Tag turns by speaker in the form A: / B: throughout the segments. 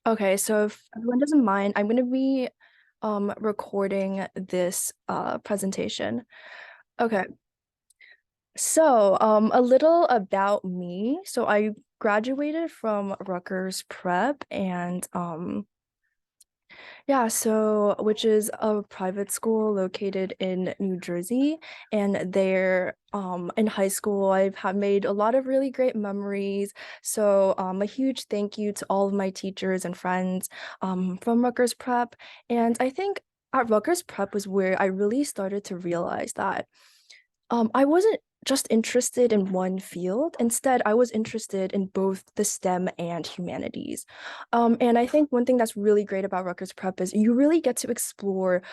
A: Okay, so if everyone doesn't mind, I'm going to be recording this presentation. Okay. So, a little about me. So I graduated from Rutgers Prep and yeah, so which is a private school located in New Jersey. And there, in high school, I've had made a lot of really great memories. So, a huge thank you to all of my teachers and friends, from Rutgers Prep. And I think at Rutgers Prep was where I really started to realize that I wasn't just interested in one field. Instead, I was interested in both the STEM and humanities. And I think one thing that's really great about Rutgers Prep is you really get to explore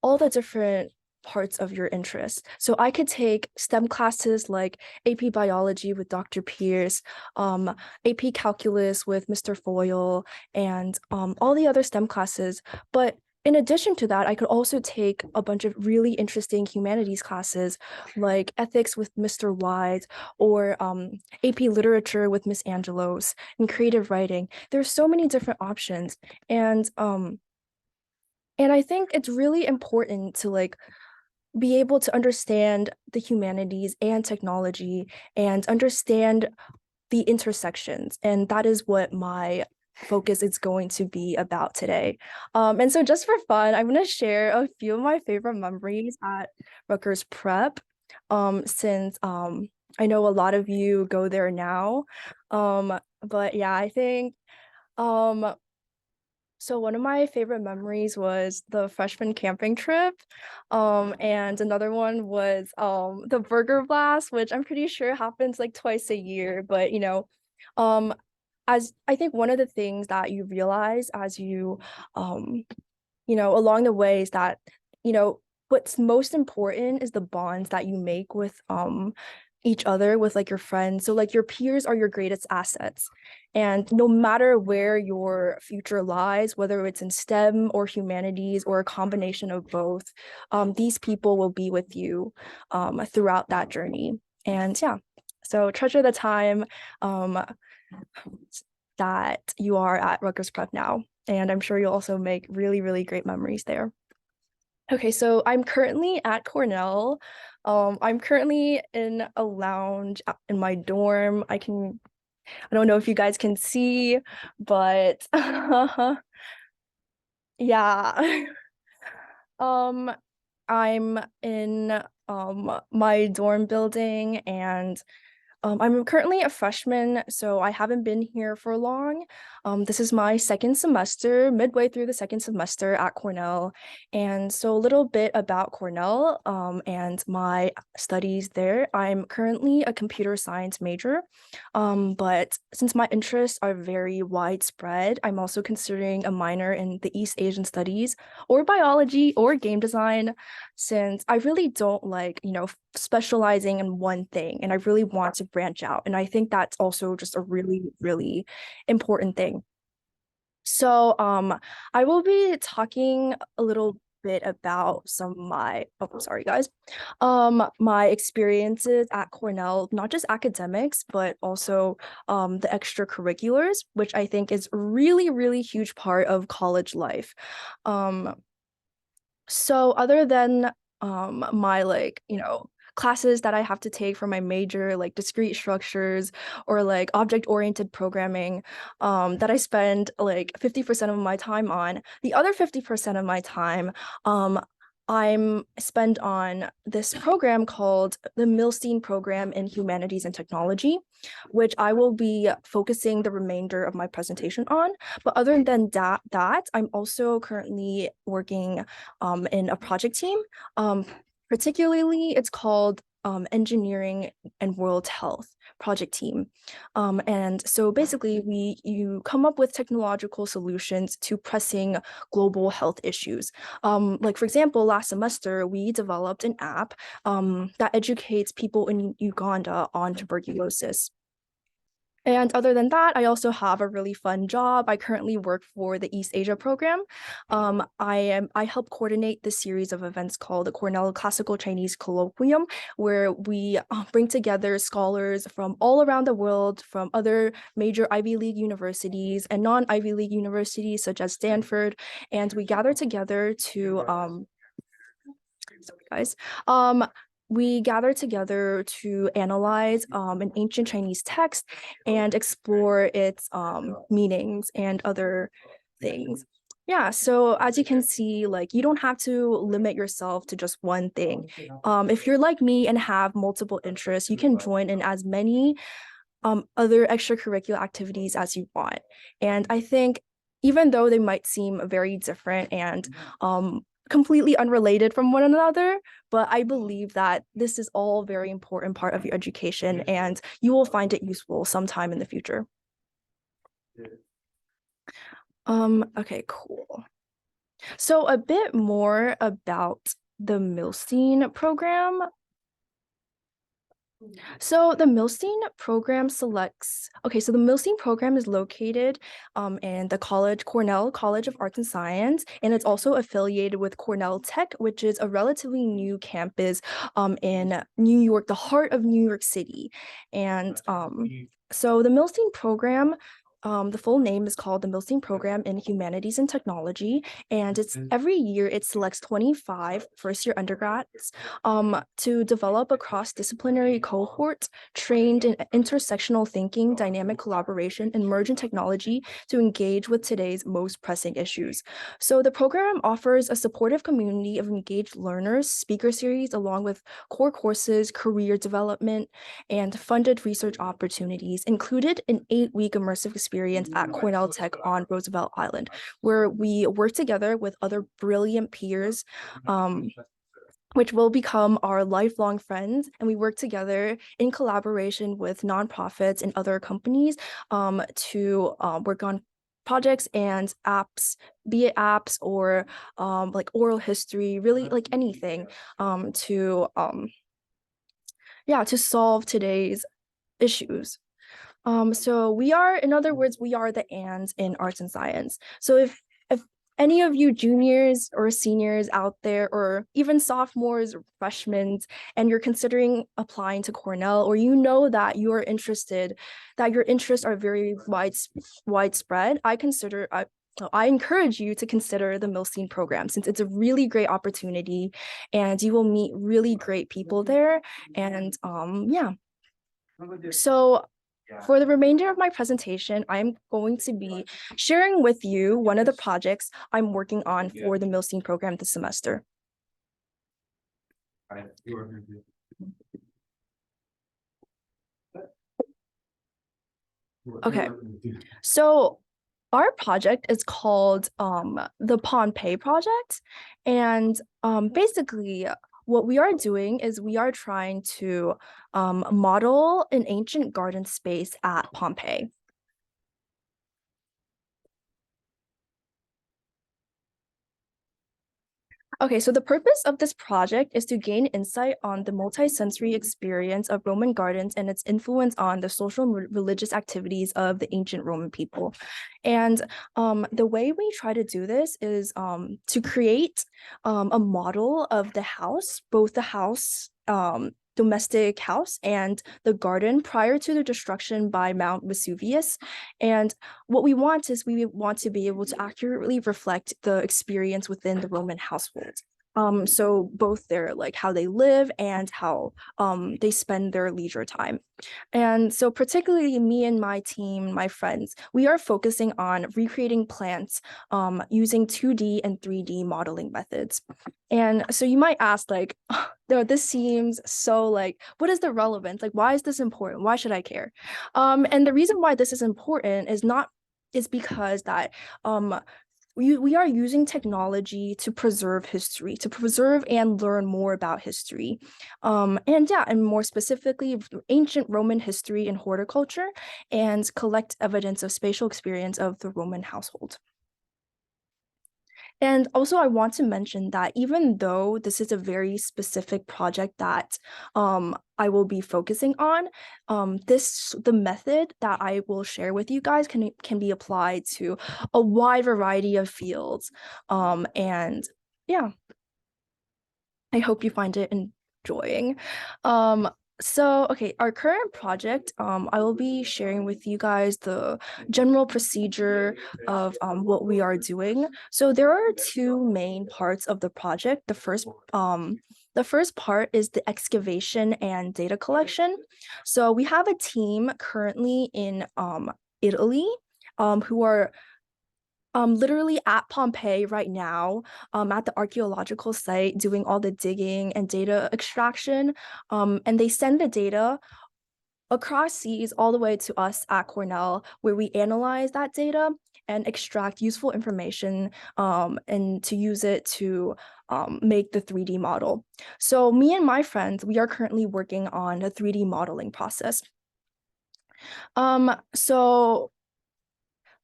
A: all the different parts of your interests. So I could take STEM classes like AP Biology with Dr. Pierce, AP Calculus with Mr. Foyle, and all the other STEM classes. But in addition to that, I could also take a bunch of really interesting humanities classes like ethics with Mr. Wise or AP Literature with Miss Angelos and creative writing. There's so many different options. And I think it's really important to like be able to understand the humanities and technology and understand the intersections. And that is what my focus is going to be about today. And so just for fun, I'm going to share a few of my favorite memories at Rutgers Prep, since I know a lot of you go there now. But yeah, I think um, so one of my favorite memories was the freshman camping trip. And another one was the Burger Blast, which I'm pretty sure happens like twice a year. But um as I think one of the things that you realize as um along the way is that, you know, what's most important is the bonds that you make with each other, with like your friends. So like your peers are your greatest assets. And no matter where your future lies, whether it's in STEM or humanities or a combination of both, these people will be with you throughout that journey. And yeah, so treasure the time um, that you are at Rutgers Prep now. And I'm sure you'll also make really, really great memories there. Okay, so I'm currently at Cornell. I'm currently in a lounge in my dorm. I don't know if you guys can see, but yeah. Um, I'm in my dorm building and I'm currently a freshman, so I haven't been here for long. This is my second semester, midway through the second semester at Cornell. And so a little bit about Cornell, and my studies there. I'm currently a computer science major, but since my interests are very widespread, I'm also considering a minor in the East Asian studies or biology or game design, since I really don't like, specializing in one thing and I really want to branch out. And I think that's also just a really, really important thing. So I will be talking a little bit about some of my sorry guys, my experiences at Cornell, not just academics, but also the extracurriculars, which I think is really, really huge part of college life. Um, so other than my like, classes that I have to take for my major, like discrete structures or like object-oriented programming, that I spend like 50% of my time on, the other 50% of my time, um, I'm spent on this program called the Milstein Program in Humanities and Technology, which I will be focusing the remainder of my presentation on. But other than that, I'm also currently working in a project team. Particularly, it's called Engineering and World Health Project Team. And so basically, you come up with technological solutions to pressing global health issues. Like for example, last semester, we developed an app that educates people in Uganda on tuberculosis. And other than that, I also have a really fun job. I currently work for the East Asia program. I help coordinate the series of events called the Cornell Classical Chinese Colloquium, where we bring together scholars from all around the world, from other major Ivy League universities and non-Ivy League universities such as Stanford, and we gather together to sorry guys. We gather together to analyze an ancient Chinese text and explore its meanings and other things. Yeah, so as you can see, like you don't have to limit yourself to just one thing. If you're like me and have multiple interests, you can join in as many other extracurricular activities as you want. And I think even though they might seem very different and completely unrelated from one another, but I believe that this is all very important part of your education and you will find it useful sometime in the future. Okay, cool. So a bit more about the Milstein program. So the Milstein program selects, okay, so the Milstein program is located in the Cornell College of Arts and Science, and it's also affiliated with Cornell Tech, which is a relatively new campus in New York, the heart of New York City. And so the Milstein program, the full name is called the Milstein Program in Humanities and Technology, and it's every year it selects 25 first-year undergrads to develop a cross-disciplinary cohort trained in intersectional thinking, dynamic collaboration, and emergent technology to engage with today's most pressing issues. So the program offers a supportive community of engaged learners, speaker series, along with core courses, career development, and funded research opportunities, included an 8-week immersive experience at Cornell Tech on Roosevelt Island, where we work together with other brilliant peers which will become our lifelong friends. And we work together in collaboration with nonprofits and other companies to work on projects and apps, be it apps or like oral history, really like anything to yeah, to solve today's issues. So we are, in other words, we are the ands in arts and science. So if any of you juniors or seniors out there, or even sophomores or freshmen, and you're considering applying to Cornell, or you know that you are interested, that your interests are very widespread, I encourage you to consider the Milstein program since it's a really great opportunity and you will meet really great people there. And yeah. So for the remainder of my presentation, I'm going to be sharing with you one of the projects I'm working on for the Milstein program this semester. Okay, so our project is called the Pompeii Project. And basically, what we are doing is we are trying to model an ancient garden space at Pompeii. Okay, so the purpose of this project is to gain insight on the multi-sensory experience of Roman gardens and its influence on the social and religious activities of the ancient Roman people. And the way we try to do this is to create a model of the house, both the house, domestic house and the garden prior to the destruction by Mount Vesuvius. And what we want is we want to be able to accurately reflect the experience within the Roman household. So both their like how they live and how they spend their leisure time. And so particularly me and my team, my friends, we are focusing on recreating plants using 2D and 3D modeling methods. And so you might ask like, no, this seems so like, what is the relevance? Like, why is this important? Why should I care? And the reason why this is important is because that we are using technology to preserve history, to preserve and learn more about history. And yeah, and more specifically, ancient Roman history and horticulture, and collect evidence of spatial experience of the Roman household. And also, I want to mention that even though this is a very specific project that I will be focusing on, the method that I will share with you guys can be applied to a wide variety of fields. And yeah, I hope you find it enjoying. Um, okay, our current project, I will be sharing with you guys the general procedure of what we are doing. So there are two main parts of the project. The first part is the excavation and data collection. So we have a team currently in Italy, who are literally at Pompeii right now, at the archaeological site, doing all the digging and data extraction. And they send the data across seas all the way to us at Cornell, where we analyze that data and extract useful information, and to use it to make the 3D model. So me and my friends, we are currently working on a 3D modeling process. So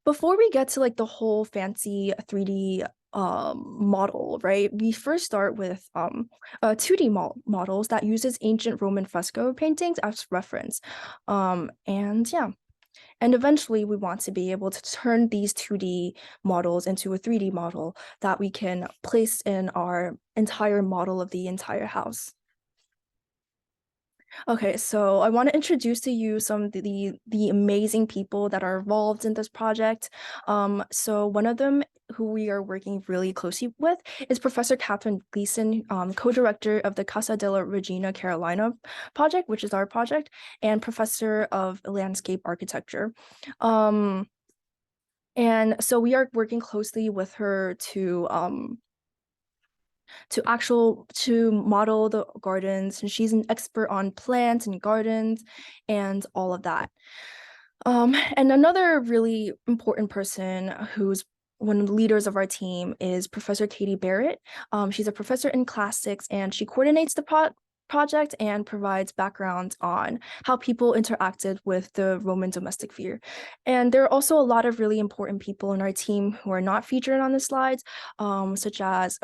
A: before we get to like the whole fancy 3D model, right? We first start with 2D models that uses ancient Roman fresco paintings as reference. And yeah, and eventually we want to be able to turn these 2D models into a 3D model that we can place in our entire model of the entire house. Okay, so I want to introduce to you some of the amazing people that are involved in this project. So one of them who we are working really closely with is Professor Catherine Gleason, co-director of the Casa della Regina Carolina project, which is our project, and professor of landscape architecture. And so we are working closely with her to model the gardens, and she's an expert on plants and gardens and all of that. And another really important person who's one of the leaders of our team is Professor Katie Barrett. She's a professor in classics, and she coordinates the project and provides background on how people interacted with the Roman domestic sphere. And there are also a lot of really important people in our team who are not featured on the slides, such as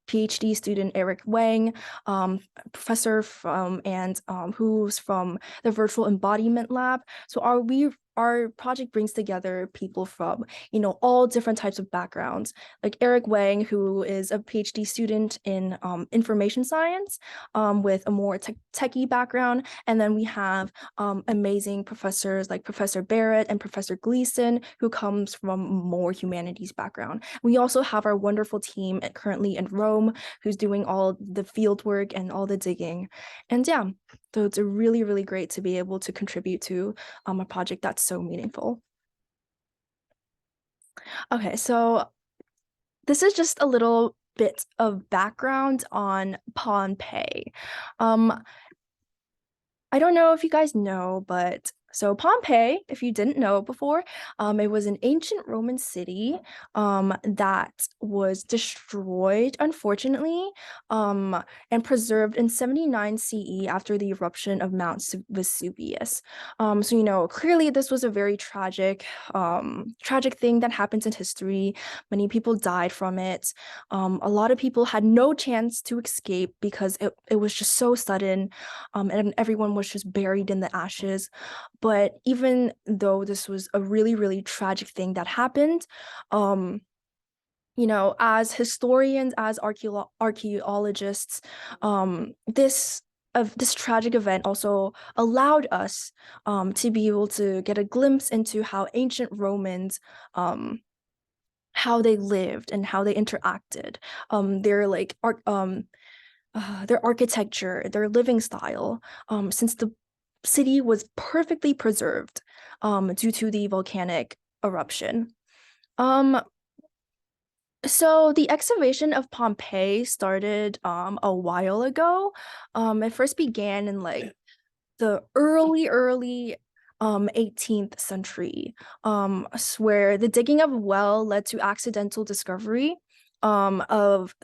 A: PhD student Eric Wang, professor from and who's from the Virtual Embodiment Lab. So our project brings together people from, all different types of backgrounds, like Eric Wang, who is a PhD student in information science, with a more techie background. And then we have amazing professors like Professor Barrett and Professor Gleason, who comes from more humanities background. We also have our wonderful team currently in Rome, who's doing all the field work and all the digging. And yeah, so it's really, really great to be able to contribute to a project that's so meaningful. Okay, so this is just a little bit of background on Pompeii. Um, I don't know if you guys know, but so Pompeii, if you didn't know before, it was an ancient Roman city that was destroyed, unfortunately, and preserved in 79 CE after the eruption of Mount Vesuvius. So, clearly this was a very tragic thing that happens in history. Many people died from it. A lot of people had no chance to escape because it was just so sudden, and everyone was just buried in the ashes. But even though this was a really, really tragic thing that happened, um, as historians, as archaeologists, this tragic event also allowed us to be able to get a glimpse into how ancient Romans how they lived and how they interacted. Their like art their architecture, their living style, since the city was perfectly preserved due to the volcanic eruption. Um, so the excavation of Pompeii started a while ago. It first began in like the early 18th century, where the digging of a well led to accidental discovery of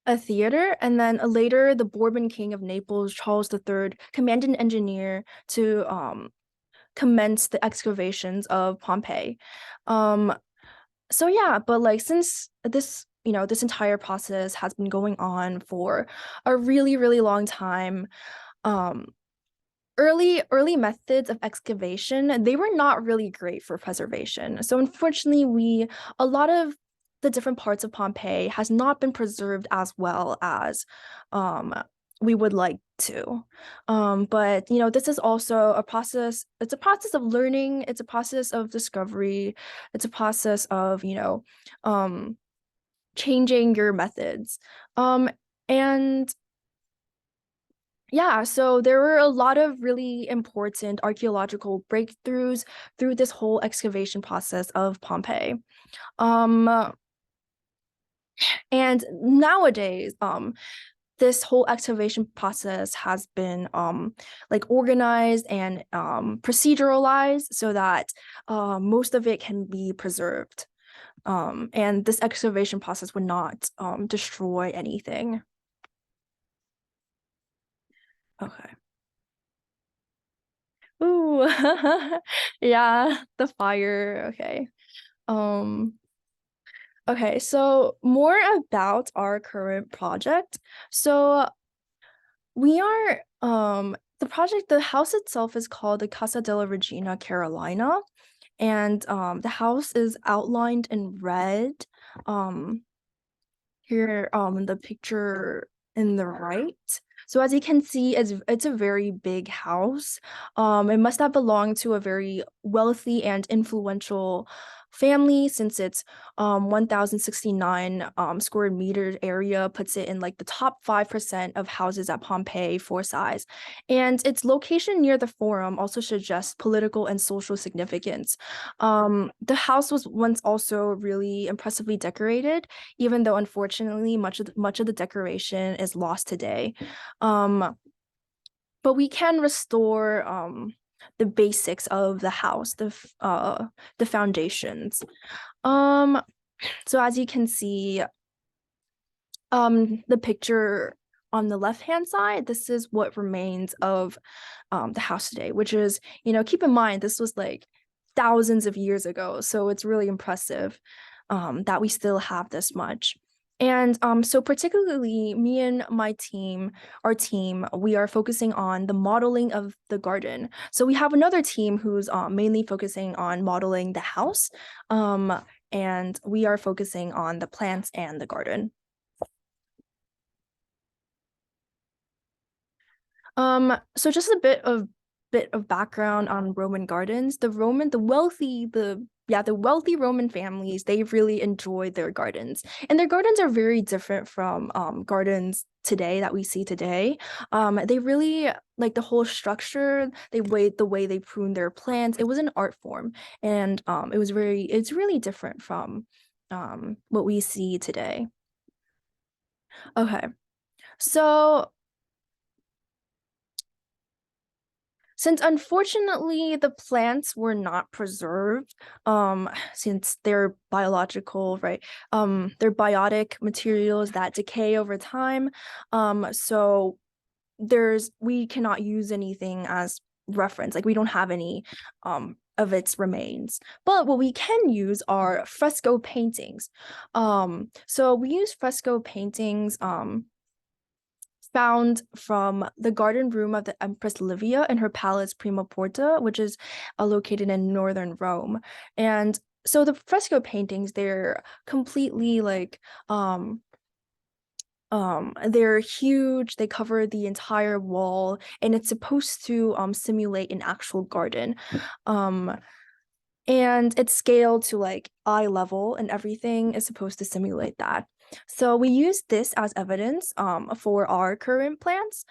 A: a theater, and then later the Bourbon King of Naples, Charles III, commanded an engineer to commence the excavations of Pompeii. Um, So yeah, but like since this, this entire process has been going on for a really, really long time, um, early methods of excavation, they were not really great for preservation. So unfortunately, a lot of the different parts of Pompeii has not been preserved as well as um we would like to. But this is also a process, it's a process of learning, it's a process of discovery, it's a process of, um changing your methods. And yeah, so there were a lot of really important archaeological breakthroughs through this whole excavation process of Pompeii. Um, and nowadays, this whole excavation process has been like organized and proceduralized so that most of it can be preserved. And this excavation process would not destroy anything. Okay. Ooh, yeah, the fire. Okay. Um, okay, so more about our current project. So we are the house itself is called the Casa della Regina Carolina, and the house is outlined in red. Um, here the picture in the right. So as you can see, it's a very big house. It must have belonged to a very wealthy and influential family since its 1069 square meter area puts it in like the top 5% of houses at Pompeii for size. And its location near the forum also suggests political and social significance. The house was once also really impressively decorated, even though unfortunately much of the decoration is lost today. Um, but we can restore the basics of the house, the foundations. Um, so as you can see, the picture on the left-hand side, this is what remains of the house today, which is, keep in mind, this was like thousands of years ago. So it's really impressive that we still have this much. And so particularly me and our team, we are focusing on the modeling of the garden. So we have another team who's mainly focusing on modeling the house, and we are focusing on the plants and the garden. So just a bit of background on Roman gardens. The wealthy Roman families, they really enjoy their gardens. And their gardens are very different from gardens today that we see today. They really like the whole structure, the way they prune their plants. It was an art form. And it's really different from what we see today. Okay. So since unfortunately the plants were not preserved, since they're biological, right? They're biotic materials that decay over time. So we cannot use anything as reference. Like we don't have any of its remains. But what we can use are fresco paintings. So we use fresco paintings found from the garden room of the Empress Livia in her palace Prima Porta, which is located in northern Rome. And so the fresco paintings, they're completely like they're huge, they cover the entire wall, and it's supposed to simulate an actual garden. Um and it's scaled to like eye level, and everything is supposed to simulate that. So we use this as evidence for our current plans.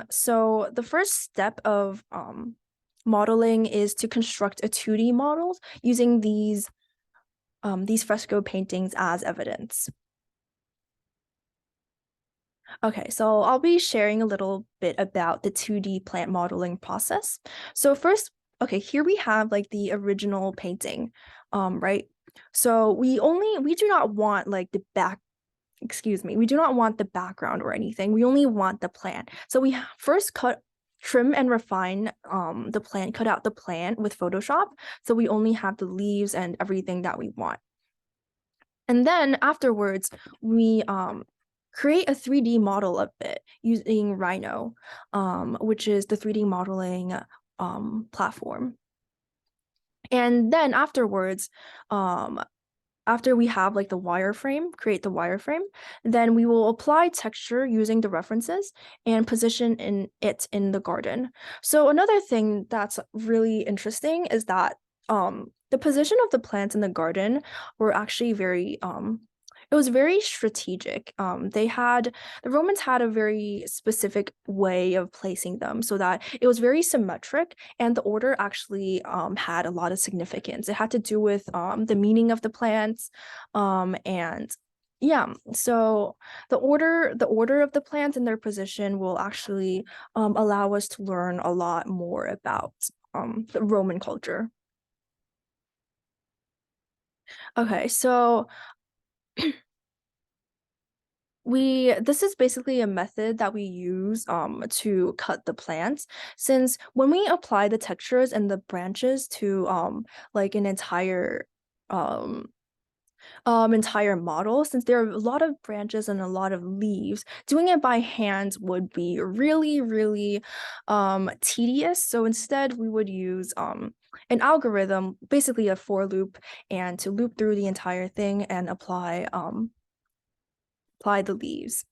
A: So the first step of modeling is to construct a 2D model using these fresco paintings as evidence. Okay, so I'll be sharing a little bit about the 2D plant modeling process. So first, okay, here we have like the original painting, right? So we do not want like excuse me, we do not want the background or anything. We only want the plant. So we first trim and refine the plant, cut out the plant with Photoshop. So we only have the leaves and everything that we want. And then afterwards, we create a 3D model of it using Rhino, which is the 3D modeling platform. And then afterwards, um, after we have like the wireframe, create the wireframe, then we will apply texture using the references and position in the garden. So another thing that's really interesting is that the position of the plants in the garden were actually very it was very strategic. The Romans had a very specific way of placing them so that it was very symmetric, and the order actually had a lot of significance. It had to do with the meaning of the plants, and yeah. So the order of the plants and their position will actually allow us to learn a lot more about the Roman culture. Okay, so this is basically a method that we use to cut the plants, since when we apply the textures and the branches to like an um entire model, since there are a lot of branches and a lot of leaves, doing it by hand would be really, really tedious. So instead we would use an algorithm, basically a for loop, and to loop through the entire thing and apply the leaves.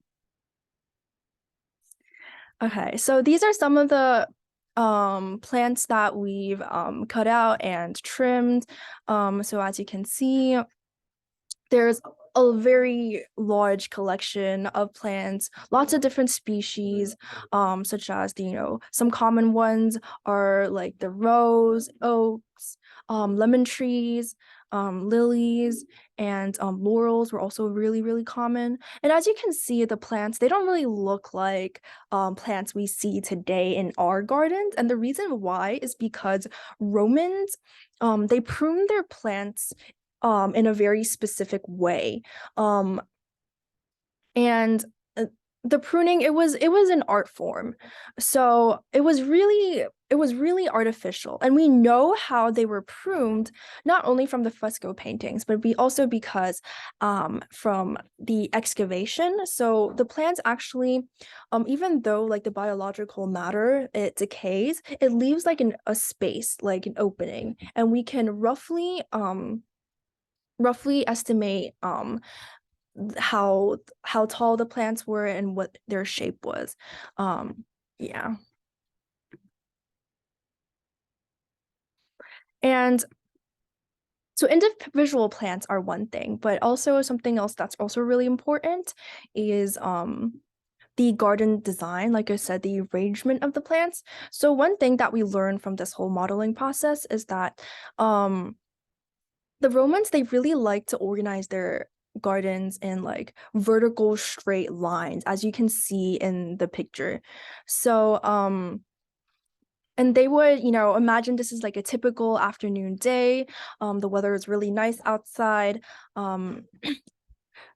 A: Okay, so these are some of the plants that we've cut out and trimmed. So as you can see, there's a very large collection of plants, lots of different species, such as some common ones are like the rose, oaks, lemon trees, lilies, and laurels were also really, really common. And as you can see, the plants, they don't really look like plants we see today in our gardens. And the reason why is because Romans, they pruned their plants in a very specific way. Um, and the pruning, it was an art form. So it was really artificial. And we know how they were pruned, not only from the fresco paintings, but also because from the excavation. So the plants actually, even though like the biological matter, it decays, it leaves like a space, like an opening. And we can roughly estimate how tall the plants were and what their shape was. Yeah. And so individual plants are one thing, but also something else that's also really important is the garden design, like I said, the arrangement of the plants. So one thing that we learned from this whole modeling process is that the Romans, they really like to organize their gardens in like vertical straight lines, as you can see in the picture. So, and they would, imagine this is like a typical afternoon day. The weather is really nice outside. Um,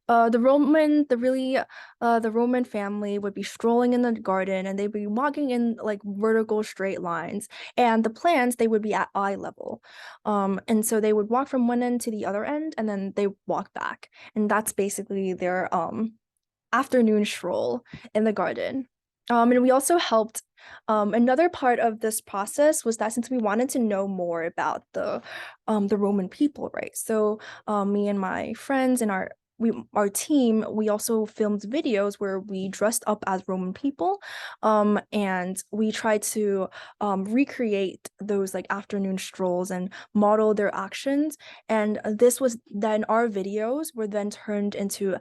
A: the Roman family would be strolling in the garden and they'd be walking in like vertical straight lines, and the plants, they would be at eye level. And so they would walk from one end to the other end and then they walk back. And that's basically their afternoon stroll in the garden. And we also helped. Another part of this process was that since we wanted to know more about the Roman people, right? So me and my friends and our team, we also filmed videos where we dressed up as Roman people, and we tried to recreate those like afternoon strolls and model their actions. And this was then our videos were then turned into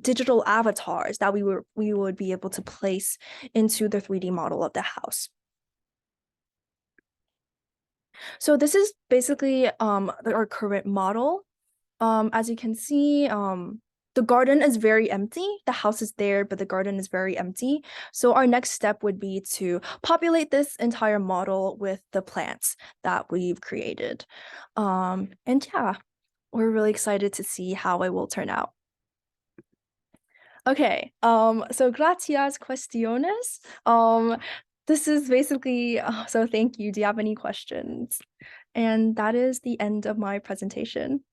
A: digital avatars that we would be able to place into the 3D model of the house. So this is basically our current model. As you can see, the garden is very empty. The house is there, but the garden is very empty. So our next step would be to populate this entire model with the plants that we've created. And yeah, we're really excited to see how it will turn out. Okay, so gracias cuestiones. This is basically, so thank you. Do you have any questions? And that is the end of my presentation.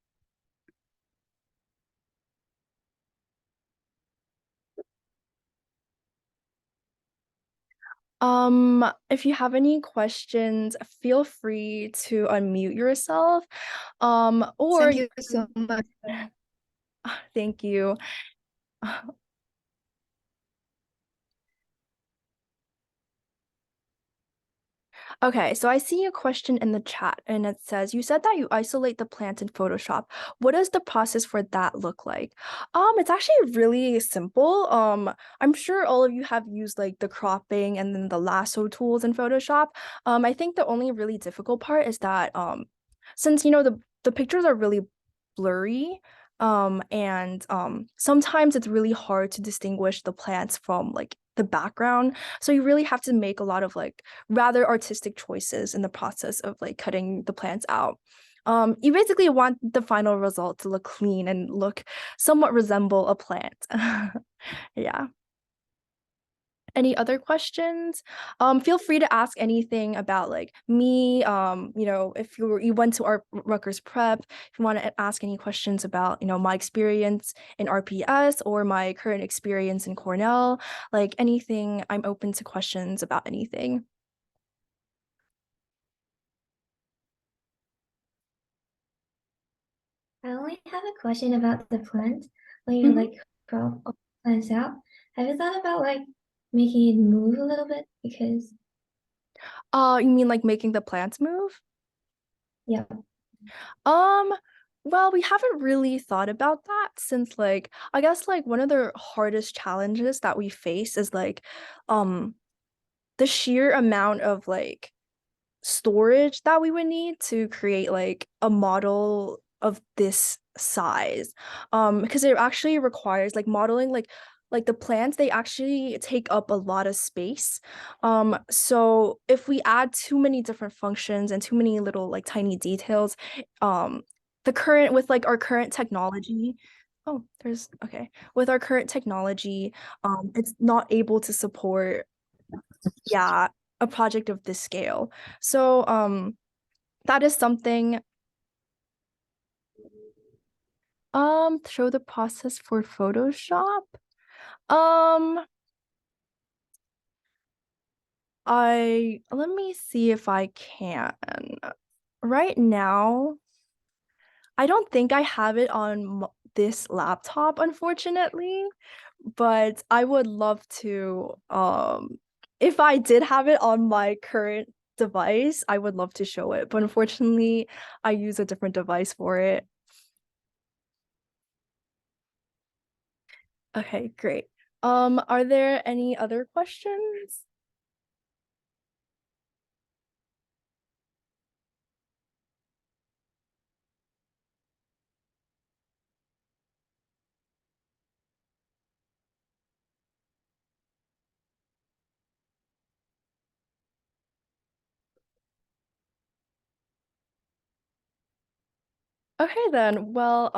A: If you have any questions, feel free to unmute yourself. Or
B: Thank
A: you
B: you so much.
A: thank you. Okay, so I see a question in the chat and it says, you said that you isolate the plant in Photoshop. What does the process for that look like? It's actually really simple. I'm sure all of you have used like the cropping and then the lasso tools in Photoshop. I think the only really difficult part is that since the pictures are really blurry, and sometimes it's really hard to distinguish the plants from like the background. So you really have to make a lot of like rather artistic choices in the process of like cutting the plants out. You basically want the final result to look clean and look somewhat resemble a plant. Yeah. Any other questions? Feel free to ask anything about like me. If you went to our Rutgers Prep, if you want to ask any questions about, my experience in RPS or my current experience in Cornell, like anything, I'm open to questions about anything.
B: I only have a question about the plant. When you
A: Mhm.
B: like crop all the plants out, have you thought about like making it move a little bit? Because
A: You mean like making the plants move?
B: yeah,
A: Um, well, we haven't really thought about that since like I guess like one of the hardest challenges that we face is like um the sheer amount of like storage that we would need to create like a model of this size. Because it actually requires like modeling like the plants, they actually take up a lot of space. So if we add too many different functions and too many little like tiny details, um, the current with like our current technology, oh, there's okay. With our current technology, it's not able to support, yeah, a project of this scale. So that is something. Show the process for Photoshop. Um I Let me see if I can. Right now, I don't think I have it on this laptop, unfortunately, but I would love to. If I did have it on my current device, I would love to show it, but unfortunately, I use a different device for it. Okay, great. Are there any other questions? Okay then. Well,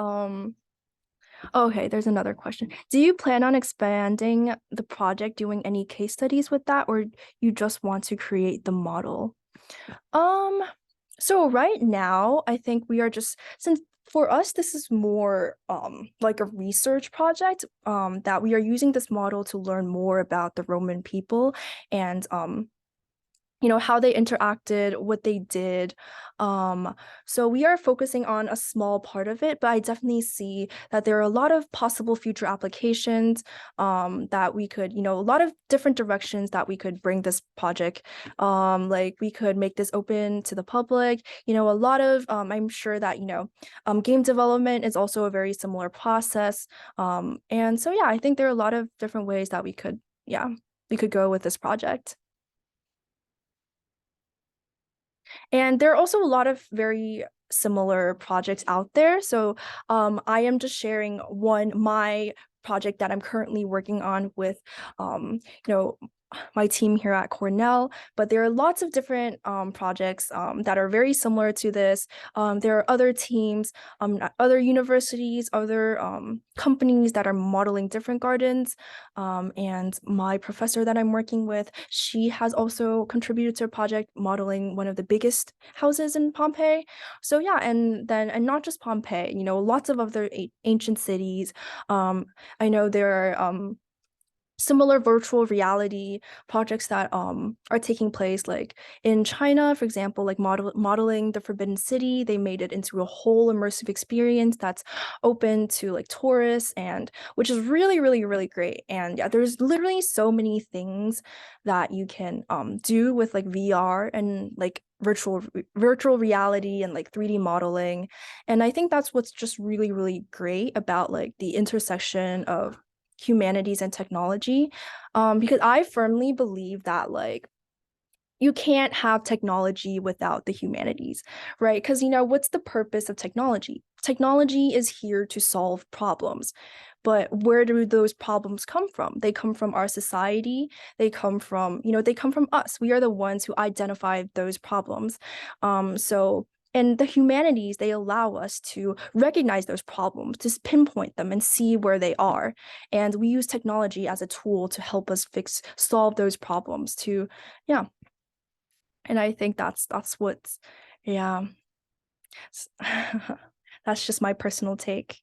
A: okay, there's another question. Do you plan on expanding the project, doing any case studies with that, or you just want to create the model? Um, so right now, I think we are just since for us this is more like a research project, that we are using this model to learn more about the Roman people and how they interacted, what they did. So we are focusing on a small part of it, but I definitely see that there are a lot of possible future applications, that we could, a lot of different directions that we could bring this project. Like we could make this open to the public. A lot of I'm sure that, game development is also a very similar process. And so yeah, I think there are a lot of different ways that we could go with this project. And there are also a lot of very similar projects out there. So I am just sharing my project that I'm currently working on with, you know, my team here at Cornell, but there are lots of different projects that are very similar to this. There are other teams, at other universities, other companies that are modeling different gardens. And my professor that I'm working with, she has also contributed to a project modeling one of the biggest houses in Pompeii. So yeah, and not just Pompeii, lots of other ancient cities. I know there are similar virtual reality projects that are taking place like in China, for example, like modeling the Forbidden City. They made it into a whole immersive experience that's open to like tourists, and which is really, really, really great. And yeah, there's literally so many things that you can do with like VR and like virtual reality and like 3D modeling. And I think that's what's just really, really great about like the intersection of humanities and technology. Because I firmly believe that like you can't have technology without the humanities, right? Because, you know, what's the purpose of technology? Technology is here to solve problems. But where do those problems come from? They come from our society. They come from, you know, they come from us. We are the ones who identify those problems. So, and the humanities, they allow us to recognize those problems, to pinpoint them and see where they are. And we use technology as a tool to help us solve those problems, to, yeah. And I think that's what's, yeah. That's just my personal take.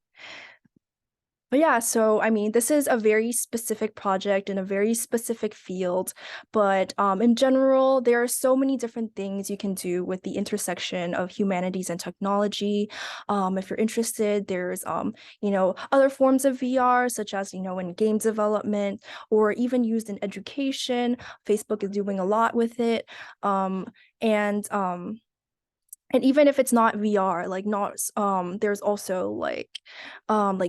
A: But yeah, so I mean, this is a very specific project in a very specific field, but in general, there are so many different things you can do with the intersection of humanities and technology. If you're interested, there's you know, other forms of VR, such as, you know, in game development or even used in education. Facebook is doing a lot with it. And and even if it's not VR, like not there's also like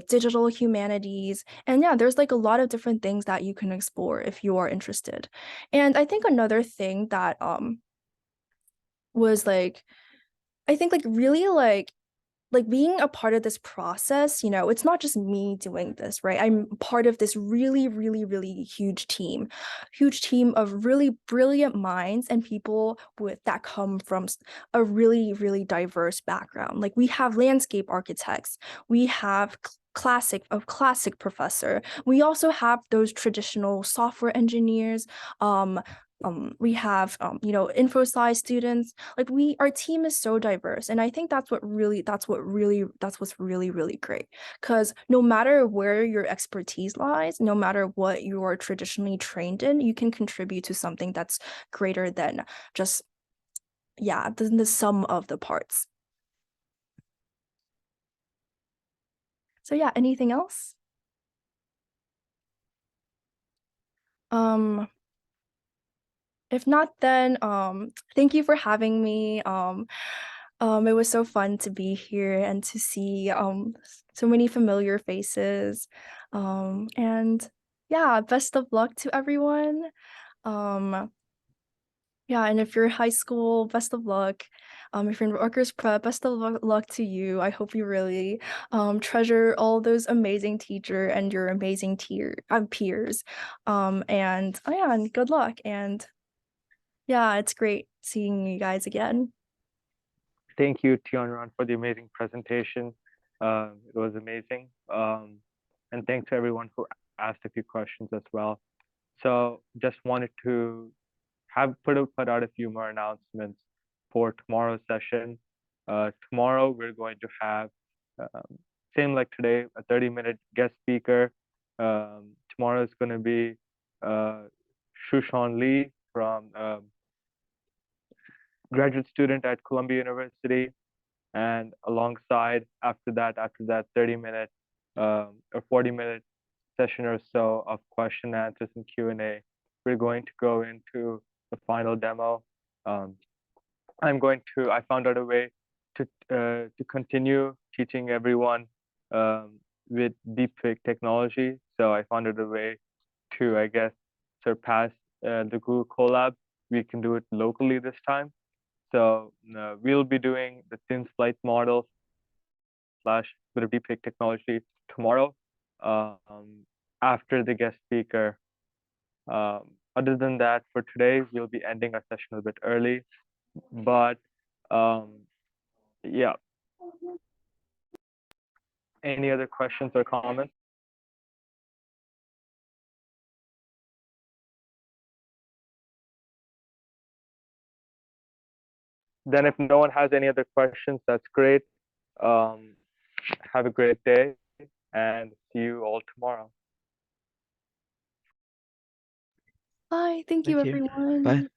A: digital humanities. And yeah, there's like a lot of different things that you can explore if you are interested. And I think another thing that was like, I think really like being a part of this process, you know, it's not just me doing this, right? I'm part of this really, really, really huge team of really brilliant minds and people with that come from a really, really diverse background. Like we have landscape architects, we have classic professor. We also have those traditional software engineers. We have you know, info sci students. Like we, our team is so diverse, and I think that's what's really, really great. Because no matter where your expertise lies, no matter what you are traditionally trained in, you can contribute to something that's greater than just, yeah, the sum of the parts. So yeah, anything else? um If not, then thank you for having me. It was so fun to be here and to see so many familiar faces. And yeah, best of luck to everyone. Um, yeah, and if you're high school, best of luck. If you're in Rutgers Prep, best of luck to you. I hope you really treasure all those amazing teacher and your amazing peers. And oh yeah, and good luck. And yeah, it's great seeing you guys again.
C: Thank you, Tianran, for the amazing presentation. It was amazing. And thanks to everyone who asked a few questions as well. So just wanted to put out a few more announcements for tomorrow's session. Tomorrow we're going to have same like today, a 30-minute guest speaker. Tomorrow is going to be uh, Shushan Lee from graduate student at Columbia University, and alongside after that 30-minute or 40-minute session or so of question and answers and Q&A, we're going to go into the final demo. um, I found out a way to continue teaching everyone um, with deepfake technology. So I found out a way to, I guess, surpass the Google Colab. We can do it locally this time. So we'll be doing the thin flight model slash bit of deepfake technology tomorrow, um, after the guest speaker. Other than that, for today, we'll be ending our session a bit early. But um, yeah, any other questions or comments? Then if no one has any other questions, that's great. Um, have a great day and see you all tomorrow.
A: Bye. Thank you,
D: Thank you. Bye.
A: everyone.